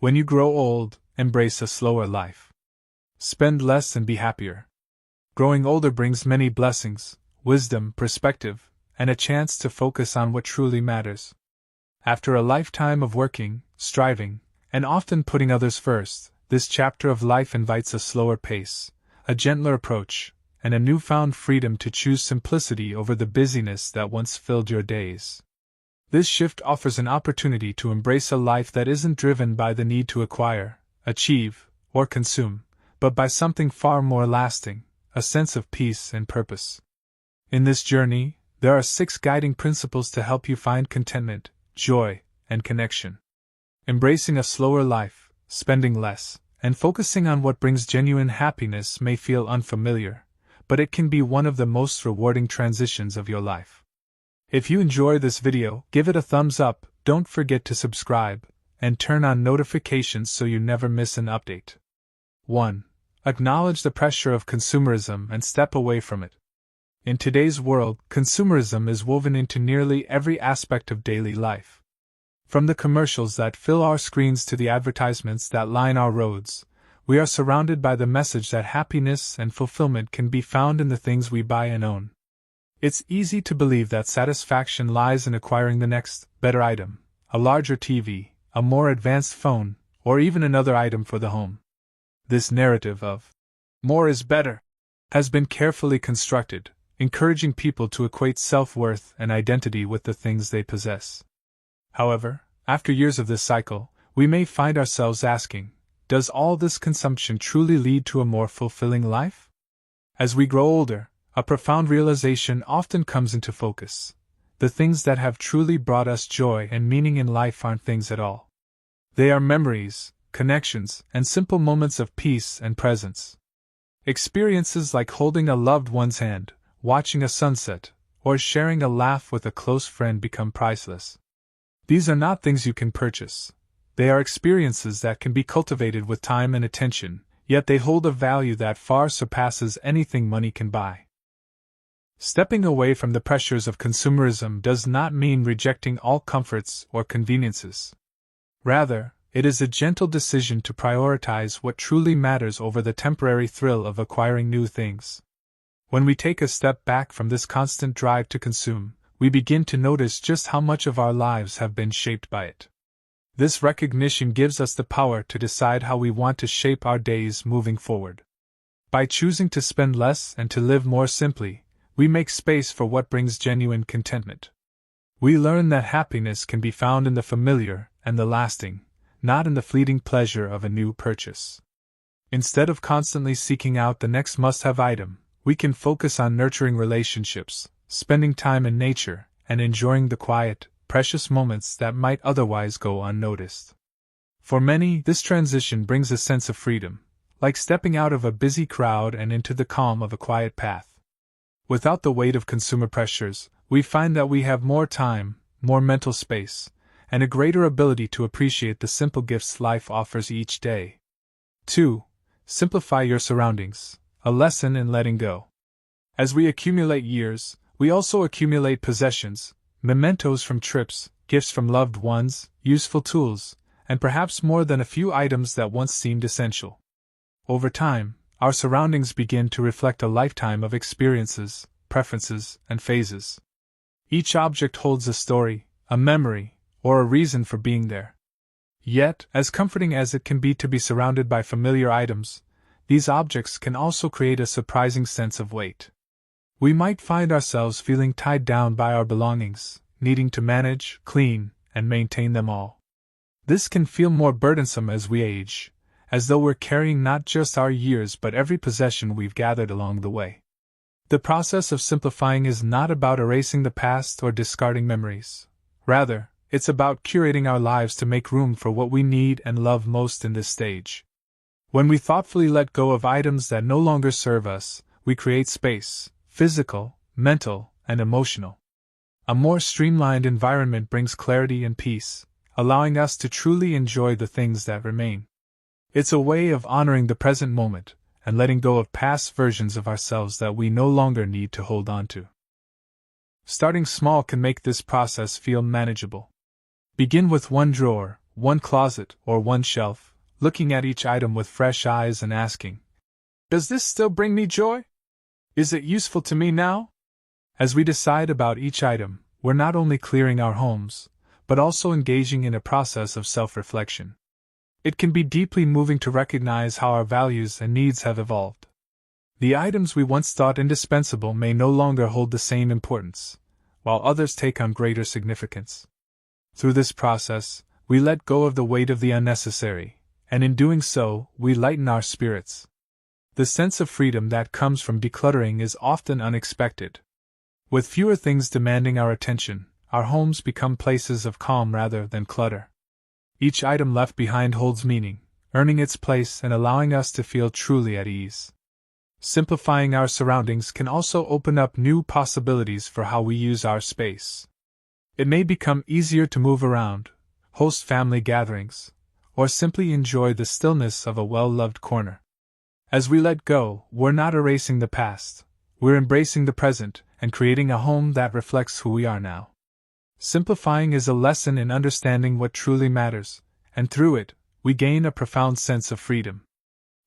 When you grow old, embrace a slower life. Spend less and be happier. Growing older brings many blessings, wisdom, perspective, and a chance to focus on what truly matters. After a lifetime of working, striving, and often putting others first, this chapter of life invites a slower pace, a gentler approach, and a newfound freedom to choose simplicity over the busyness that once filled your days. This shift offers an opportunity to embrace a life that isn't driven by the need to acquire, achieve, or consume, but by something far more lasting, a sense of peace and purpose. In this journey, there are 6 guiding principles to help you find contentment, joy, and connection. Embracing a slower life, spending less, and focusing on what brings genuine happiness may feel unfamiliar, but it can be one of the most rewarding transitions of your life. If you enjoy this video, give it a thumbs up, don't forget to subscribe, and turn on notifications so you never miss an update. 1. Acknowledge the pressure of consumerism and step away from it. In today's world, consumerism is woven into nearly every aspect of daily life. From the commercials that fill our screens to the advertisements that line our roads, we are surrounded by the message that happiness and fulfillment can be found in the things we buy and own. It's easy to believe that satisfaction lies in acquiring the next, better item, a larger TV, a more advanced phone, or even another item for the home. This narrative of more is better has been carefully constructed, encouraging people to equate self-worth and identity with the things they possess. However, after years of this cycle, we may find ourselves asking, does all this consumption truly lead to a more fulfilling life? As we grow older, a profound realization often comes into focus. The things that have truly brought us joy and meaning in life aren't things at all. They are memories, connections, and simple moments of peace and presence. Experiences like holding a loved one's hand, watching a sunset, or sharing a laugh with a close friend become priceless. These are not things you can purchase. They are experiences that can be cultivated with time and attention, yet they hold a value that far surpasses anything money can buy. Stepping away from the pressures of consumerism does not mean rejecting all comforts or conveniences. Rather, it is a gentle decision to prioritize what truly matters over the temporary thrill of acquiring new things. When we take a step back from this constant drive to consume, we begin to notice just how much of our lives have been shaped by it. This recognition gives us the power to decide how we want to shape our days moving forward. By choosing to spend less and to live more simply, we make space for what brings genuine contentment. We learn that happiness can be found in the familiar and the lasting, not in the fleeting pleasure of a new purchase. Instead of constantly seeking out the next must-have item, we can focus on nurturing relationships, spending time in nature, and enjoying the quiet, precious moments that might otherwise go unnoticed. For many, this transition brings a sense of freedom, like stepping out of a busy crowd and into the calm of a quiet path. Without the weight of consumer pressures, we find that we have more time, more mental space, and a greater ability to appreciate the simple gifts life offers each day. 2. Simplify your surroundings, a lesson in letting go. As we accumulate years, we also accumulate possessions, mementos from trips, gifts from loved ones, useful tools, and perhaps more than a few items that once seemed essential. Over time, our surroundings begin to reflect a lifetime of experiences, preferences, and phases. Each object holds a story, a memory, or a reason for being there. Yet, as comforting as it can be to be surrounded by familiar items, these objects can also create a surprising sense of weight. We might find ourselves feeling tied down by our belongings, needing to manage, clean, and maintain them all. This can feel more burdensome as we age, as though we're carrying not just our years but every possession we've gathered along the way. The process of simplifying is not about erasing the past or discarding memories. Rather, it's about curating our lives to make room for what we need and love most in this stage. When we thoughtfully let go of items that no longer serve us, we create space, physical, mental, and emotional. A more streamlined environment brings clarity and peace, allowing us to truly enjoy the things that remain. It's a way of honoring the present moment and letting go of past versions of ourselves that we no longer need to hold on to. Starting small can make this process feel manageable. Begin with one drawer, one closet or one shelf, looking at each item with fresh eyes and asking, "Does this still bring me joy? Is it useful to me now?" As we decide about each item, we're not only clearing our homes, but also engaging in a process of self-reflection. It can be deeply moving to recognize how our values and needs have evolved. The items we once thought indispensable may no longer hold the same importance, while others take on greater significance. Through this process, we let go of the weight of the unnecessary, and in doing so, we lighten our spirits. The sense of freedom that comes from decluttering is often unexpected. With fewer things demanding our attention, our homes become places of calm rather than clutter. Each item left behind holds meaning, earning its place and allowing us to feel truly at ease. Simplifying our surroundings can also open up new possibilities for how we use our space. It may become easier to move around, host family gatherings, or simply enjoy the stillness of a well-loved corner. As we let go, we're not erasing the past, we're embracing the present and creating a home that reflects who we are now. Simplifying is a lesson in understanding what truly matters, and through it, we gain a profound sense of freedom.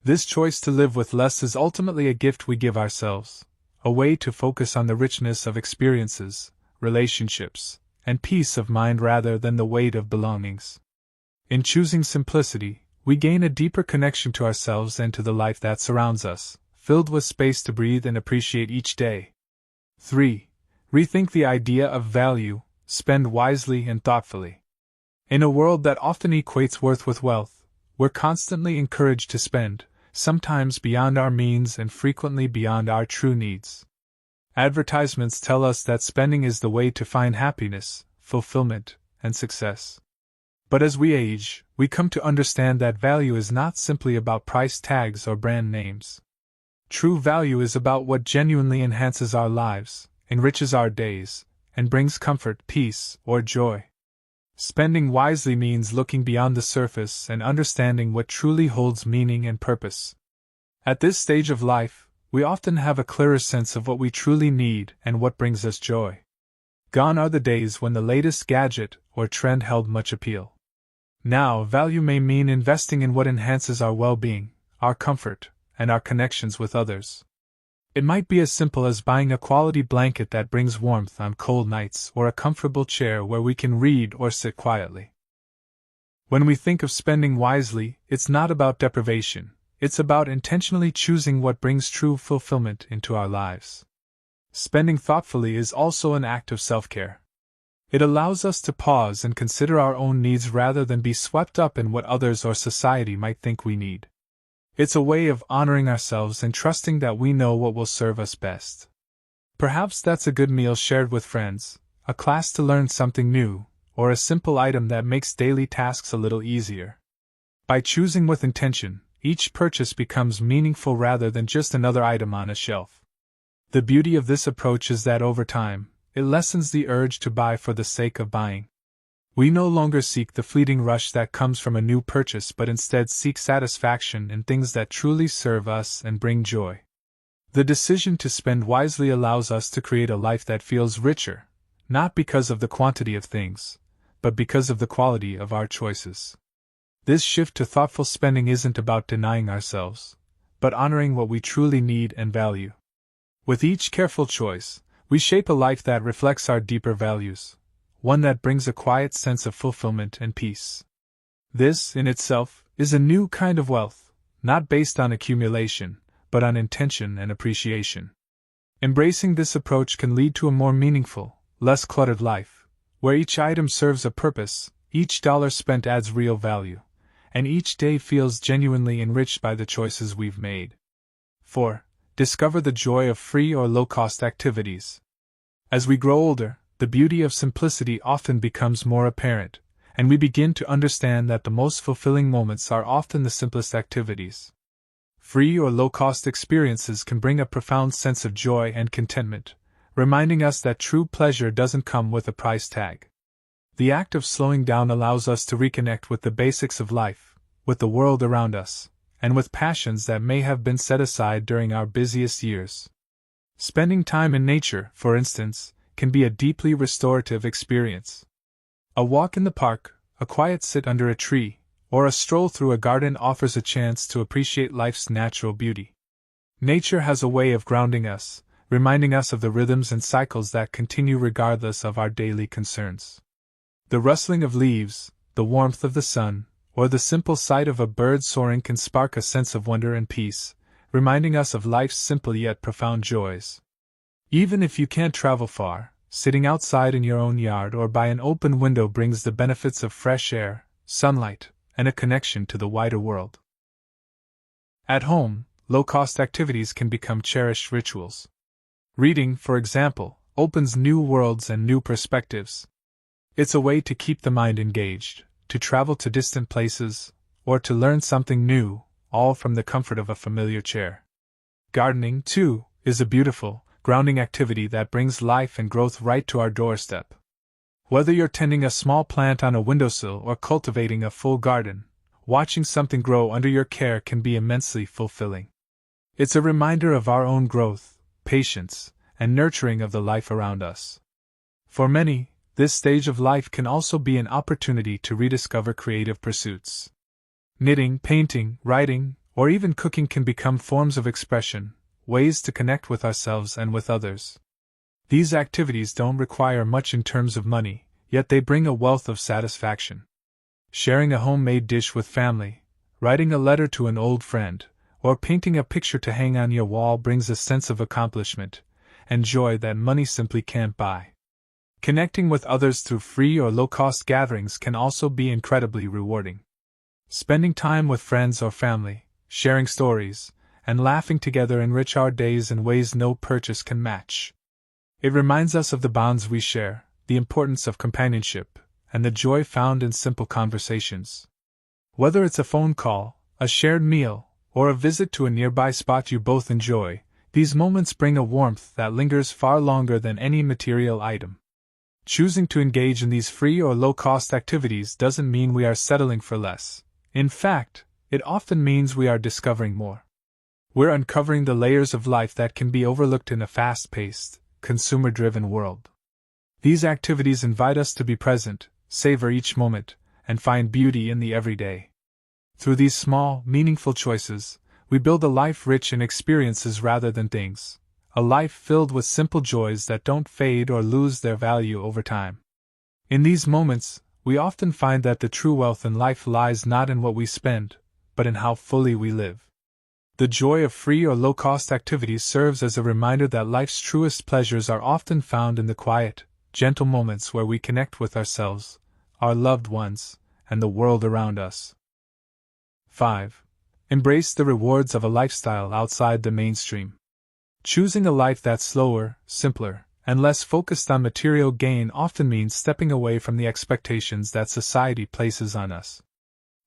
This choice to live with less is ultimately a gift we give ourselves, a way to focus on the richness of experiences, relationships, and peace of mind rather than the weight of belongings. In choosing simplicity, we gain a deeper connection to ourselves and to the life that surrounds us, filled with space to breathe and appreciate each day. 3. Rethink the idea of value, spend wisely and thoughtfully. In a world that often equates worth with wealth, we're constantly encouraged to spend, sometimes beyond our means and frequently beyond our true needs. Advertisements tell us that spending is the way to find happiness, fulfillment, and success. But as we age, we come to understand that value is not simply about price tags or brand names. True value is about what genuinely enhances our lives, enriches our days, and brings comfort, peace, or joy. Spending wisely means looking beyond the surface and understanding what truly holds meaning and purpose. At this stage of life, we often have a clearer sense of what we truly need and what brings us joy. Gone are the days when the latest gadget or trend held much appeal. Now, value may mean investing in what enhances our well-being, our comfort, and our connections with others. It might be as simple as buying a quality blanket that brings warmth on cold nights or a comfortable chair where we can read or sit quietly. When we think of spending wisely, it's not about deprivation, it's about intentionally choosing what brings true fulfillment into our lives. Spending thoughtfully is also an act of self-care. It allows us to pause and consider our own needs rather than be swept up in what others or society might think we need. It's a way of honoring ourselves and trusting that we know what will serve us best. Perhaps that's a good meal shared with friends, a class to learn something new, or a simple item that makes daily tasks a little easier. By choosing with intention, each purchase becomes meaningful rather than just another item on a shelf. The beauty of this approach is that over time, it lessens the urge to buy for the sake of buying. We no longer seek the fleeting rush that comes from a new purchase but instead seek satisfaction in things that truly serve us and bring joy. The decision to spend wisely allows us to create a life that feels richer, not because of the quantity of things, but because of the quality of our choices. This shift to thoughtful spending isn't about denying ourselves, but honoring what we truly need and value. With each careful choice, we shape a life that reflects our deeper values, one that brings a quiet sense of fulfillment and peace. This, in itself, is a new kind of wealth, not based on accumulation, but on intention and appreciation. Embracing this approach can lead to a more meaningful, less cluttered life, where each item serves a purpose, each dollar spent adds real value, and each day feels genuinely enriched by the choices we've made. 4. Discover the joy of free or low-cost activities. As we grow older, the beauty of simplicity often becomes more apparent, and we begin to understand that the most fulfilling moments are often the simplest activities. Free or low-cost experiences can bring a profound sense of joy and contentment, reminding us that true pleasure doesn't come with a price tag. The act of slowing down allows us to reconnect with the basics of life, with the world around us, and with passions that may have been set aside during our busiest years. Spending time in nature, for instance, can be a deeply restorative experience. A walk in the park, a quiet sit under a tree, or a stroll through a garden offers a chance to appreciate life's natural beauty. Nature has a way of grounding us, reminding us of the rhythms and cycles that continue regardless of our daily concerns. The rustling of leaves, the warmth of the sun, or the simple sight of a bird soaring can spark a sense of wonder and peace, reminding us of life's simple yet profound joys. Even if you can't travel far, sitting outside in your own yard or by an open window brings the benefits of fresh air, sunlight, and a connection to the wider world. At home, low-cost activities can become cherished rituals. Reading, for example, opens new worlds and new perspectives. It's a way to keep the mind engaged, to travel to distant places, or to learn something new, all from the comfort of a familiar chair. Gardening, too, is a beautiful, grounding activity that brings life and growth right to our doorstep. Whether you're tending a small plant on a windowsill or cultivating a full garden, watching something grow under your care can be immensely fulfilling. It's a reminder of our own growth, patience, and nurturing of the life around us. For many, this stage of life can also be an opportunity to rediscover creative pursuits. Knitting, painting, writing, or even cooking can become forms of expression, ways to connect with ourselves and with others. These activities don't require much in terms of money, yet they bring a wealth of satisfaction. Sharing a homemade dish with family, writing a letter to an old friend, or painting a picture to hang on your wall brings a sense of accomplishment and joy that money simply can't buy. Connecting with others through free or low-cost gatherings can also be incredibly rewarding. Spending time with friends or family, sharing stories, and laughing together enrich our days in ways no purchase can match. It reminds us of the bonds we share, the importance of companionship, and the joy found in simple conversations. Whether it's a phone call, a shared meal, or a visit to a nearby spot you both enjoy, these moments bring a warmth that lingers far longer than any material item. Choosing to engage in these free or low-cost activities doesn't mean we are settling for less. In fact, it often means we are discovering more. We're uncovering the layers of life that can be overlooked in a fast-paced, consumer-driven world. These activities invite us to be present, savor each moment, and find beauty in the everyday. Through these small, meaningful choices, we build a life rich in experiences rather than things, a life filled with simple joys that don't fade or lose their value over time. In these moments, we often find that the true wealth in life lies not in what we spend, but in how fully we live. The joy of free or low-cost activities serves as a reminder that life's truest pleasures are often found in the quiet, gentle moments where we connect with ourselves, our loved ones, and the world around us. 5. Embrace the rewards of a lifestyle outside the mainstream. Choosing a life that's slower, simpler, and less focused on material gain often means stepping away from the expectations that society places on us.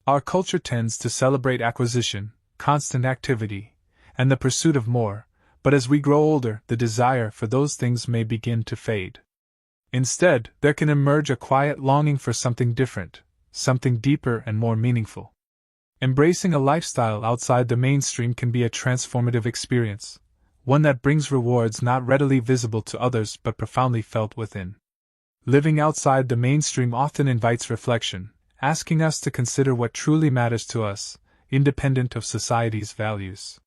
Our culture tends to celebrate acquisition, constant activity, and the pursuit of more, but as we grow older, the desire for those things may begin to fade. Instead, there can emerge a quiet longing for something different, something deeper and more meaningful. Embracing a lifestyle outside the mainstream can be a transformative experience, one that brings rewards not readily visible to others but profoundly felt within. Living outside the mainstream often invites reflection, asking us to consider what truly matters to us, independent of society's values.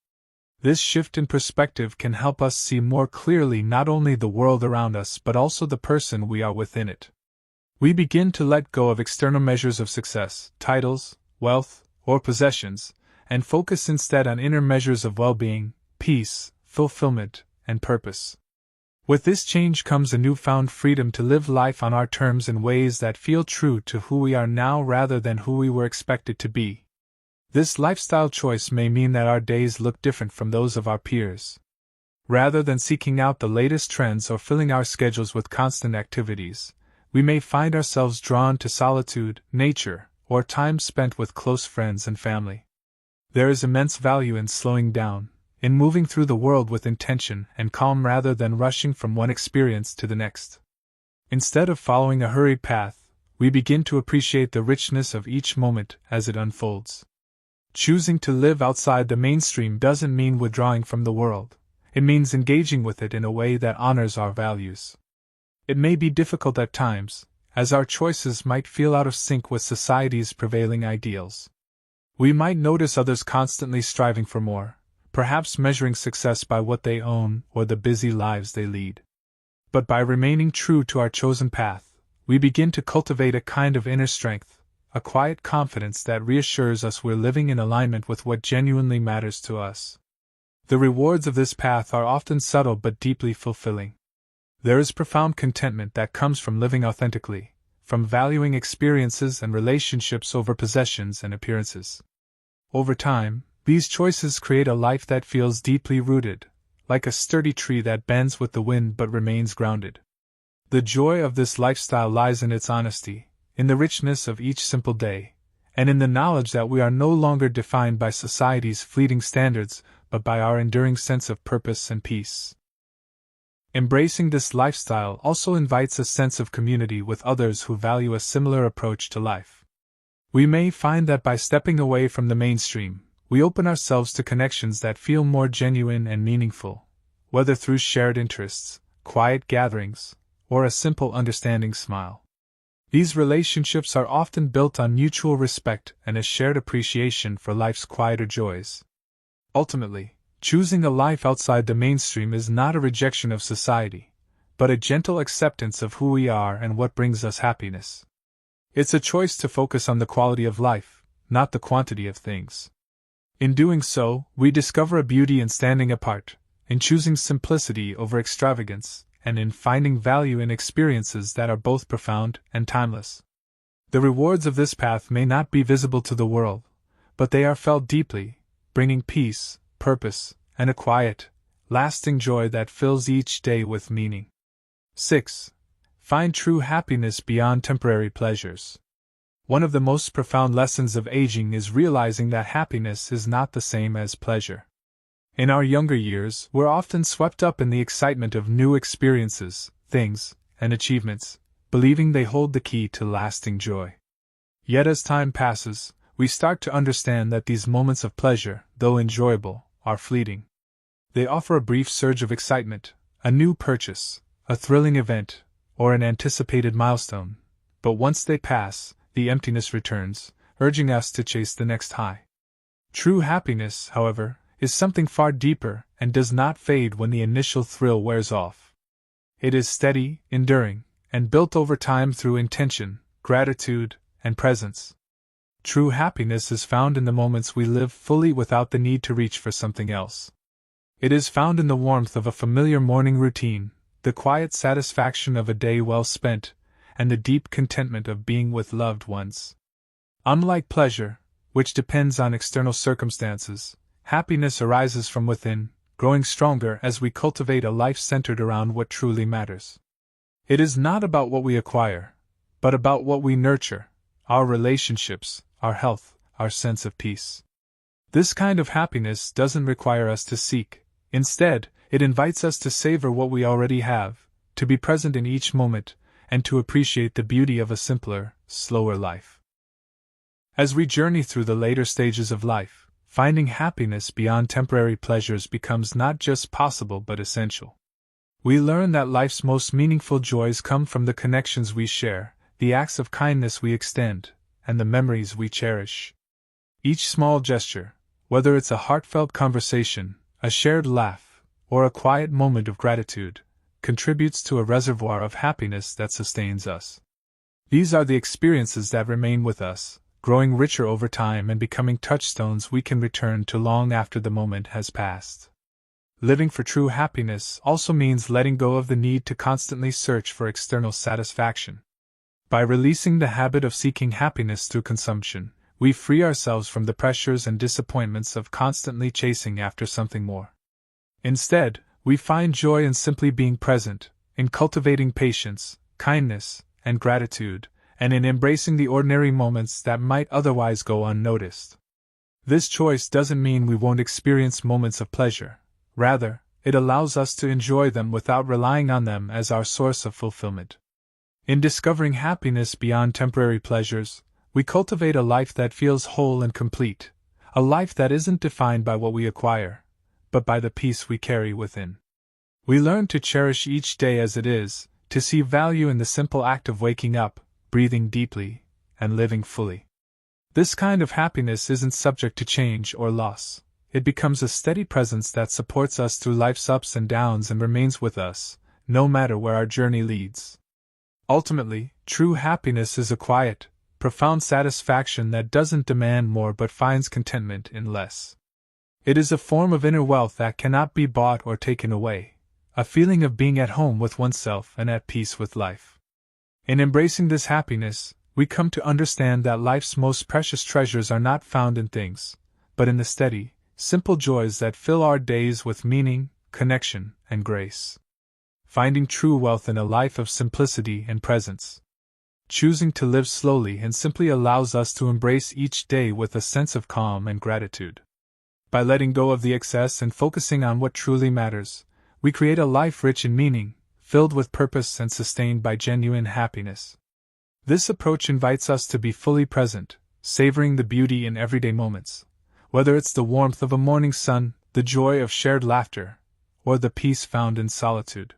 This shift in perspective can help us see more clearly not only the world around us but also the person we are within it. We begin to let go of external measures of success, titles, wealth, or possessions, and focus instead on inner measures of well-being, peace, fulfillment, and purpose. With this change comes a newfound freedom to live life on our terms in ways that feel true to who we are now rather than who we were expected to be. This lifestyle choice may mean that our days look different from those of our peers. Rather than seeking out the latest trends or filling our schedules with constant activities, we may find ourselves drawn to solitude, nature, or time spent with close friends and family. There is immense value in slowing down, in moving through the world with intention and calm rather than rushing from one experience to the next. Instead of following a hurried path, we begin to appreciate the richness of each moment as it unfolds. Choosing to live outside the mainstream doesn't mean withdrawing from the world. It means engaging with it in a way that honors our values. It may be difficult at times, as our choices might feel out of sync with society's prevailing ideals. We might notice others constantly striving for more, perhaps measuring success by what they own or the busy lives they lead. But by remaining true to our chosen path, we begin to cultivate a kind of inner strength, a quiet confidence that reassures us we're living in alignment with what genuinely matters to us. The rewards of this path are often subtle but deeply fulfilling. There is profound contentment that comes from living authentically, from valuing experiences and relationships over possessions and appearances. Over time, these choices create a life that feels deeply rooted, like a sturdy tree that bends with the wind but remains grounded. The joy of this lifestyle lies in its honesty, in the richness of each simple day, and in the knowledge that we are no longer defined by society's fleeting standards, but by our enduring sense of purpose and peace. Embracing this lifestyle also invites a sense of community with others who value a similar approach to life. We may find that by stepping away from the mainstream, we open ourselves to connections that feel more genuine and meaningful, whether through shared interests, quiet gatherings, or a simple understanding smile. These relationships are often built on mutual respect and a shared appreciation for life's quieter joys. Ultimately, choosing a life outside the mainstream is not a rejection of society, but a gentle acceptance of who we are and what brings us happiness. It's a choice to focus on the quality of life, not the quantity of things. In doing so, we discover a beauty in standing apart, in choosing simplicity over extravagance, and in finding value in experiences that are both profound and timeless. The rewards of this path may not be visible to the world, but they are felt deeply, bringing peace, purpose, and a quiet, lasting joy that fills each day with meaning. 6. Find true happiness beyond temporary pleasures. One of the most profound lessons of aging is realizing that happiness is not the same as pleasure. In our younger years, we're often swept up in the excitement of new experiences, things, and achievements, believing they hold the key to lasting joy. Yet as time passes, we start to understand that these moments of pleasure, though enjoyable, are fleeting. They offer a brief surge of excitement, a new purchase, a thrilling event, or an anticipated milestone, but once they pass, the emptiness returns, urging us to chase the next high. True happiness, however, is something far deeper and does not fade when the initial thrill wears off. It is steady, enduring, and built over time through intention, gratitude, and presence. True happiness is found in the moments we live fully without the need to reach for something else. It is found in the warmth of a familiar morning routine, the quiet satisfaction of a day well spent, and the deep contentment of being with loved ones. Unlike pleasure, which depends on external circumstances, happiness arises from within, growing stronger as we cultivate a life centered around what truly matters. It is not about what we acquire, but about what we nurture, our relationships, our health, our sense of peace. This kind of happiness doesn't require us to seek. Instead, it invites us to savor what we already have, to be present in each moment, and to appreciate the beauty of a simpler, slower life. As we journey through the later stages of life, finding happiness beyond temporary pleasures becomes not just possible but essential. We learn that life's most meaningful joys come from the connections we share, the acts of kindness we extend, and the memories we cherish. Each small gesture, whether it's a heartfelt conversation, a shared laugh, or a quiet moment of gratitude, contributes to a reservoir of happiness that sustains us. These are the experiences that remain with us, growing richer over time and becoming touchstones we can return to long after the moment has passed. Living for true happiness also means letting go of the need to constantly search for external satisfaction. By releasing the habit of seeking happiness through consumption, we free ourselves from the pressures and disappointments of constantly chasing after something more. Instead, we find joy in simply being present, in cultivating patience, kindness, and gratitude, and in embracing the ordinary moments that might otherwise go unnoticed. This choice doesn't mean we won't experience moments of pleasure. Rather, it allows us to enjoy them without relying on them as our source of fulfillment. In discovering happiness beyond temporary pleasures, we cultivate a life that feels whole and complete, a life that isn't defined by what we acquire, but by the peace we carry within. We learn to cherish each day as it is, to see value in the simple act of waking up, breathing deeply, and living fully. This kind of happiness isn't subject to change or loss. It becomes a steady presence that supports us through life's ups and downs and remains with us, no matter where our journey leads. Ultimately, true happiness is a quiet, profound satisfaction that doesn't demand more but finds contentment in less. It is a form of inner wealth that cannot be bought or taken away, a feeling of being at home with oneself and at peace with life. In embracing this happiness, we come to understand that life's most precious treasures are not found in things, but in the steady, simple joys that fill our days with meaning, connection, and grace. Finding true wealth in a life of simplicity and presence. Choosing to live slowly and simply allows us to embrace each day with a sense of calm and gratitude. By letting go of the excess and focusing on what truly matters, we create a life rich in meaning, filled with purpose and sustained by genuine happiness. This approach invites us to be fully present, savoring the beauty in everyday moments, whether it's the warmth of a morning sun, the joy of shared laughter, or the peace found in solitude.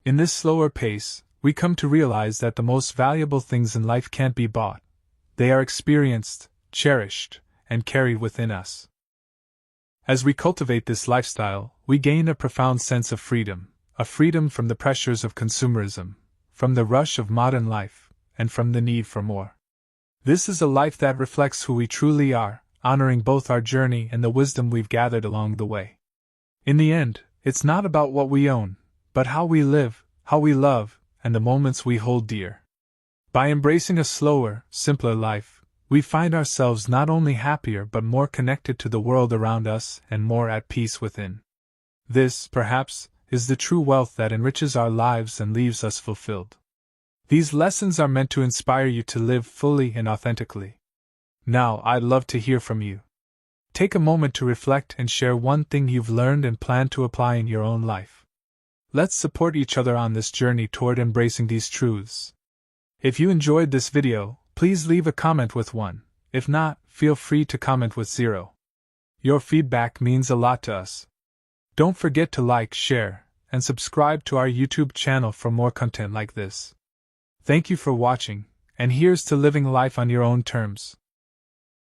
In this slower pace, we come to realize that the most valuable things in life can't be bought. They are experienced, cherished, and carried within us. As we cultivate this lifestyle, we gain a profound sense of freedom, a freedom from the pressures of consumerism, from the rush of modern life, and from the need for more. This is a life that reflects who we truly are, honoring both our journey and the wisdom we've gathered along the way. In the end, it's not about what we own, but how we live, how we love, and the moments we hold dear. By embracing a slower, simpler life, we find ourselves not only happier but more connected to the world around us and more at peace within. This, perhaps, is the true wealth that enriches our lives and leaves us fulfilled. These lessons are meant to inspire you to live fully and authentically. Now, I'd love to hear from you. Take a moment to reflect and share one thing you've learned and plan to apply in your own life. Let's support each other on this journey toward embracing these truths. If you enjoyed this video, please leave a comment with 1. If not, feel free to comment with 0. Your feedback means a lot to us. Don't forget to like, share, and subscribe to our YouTube channel for more content like this. Thank you for watching, and here's to living life on your own terms.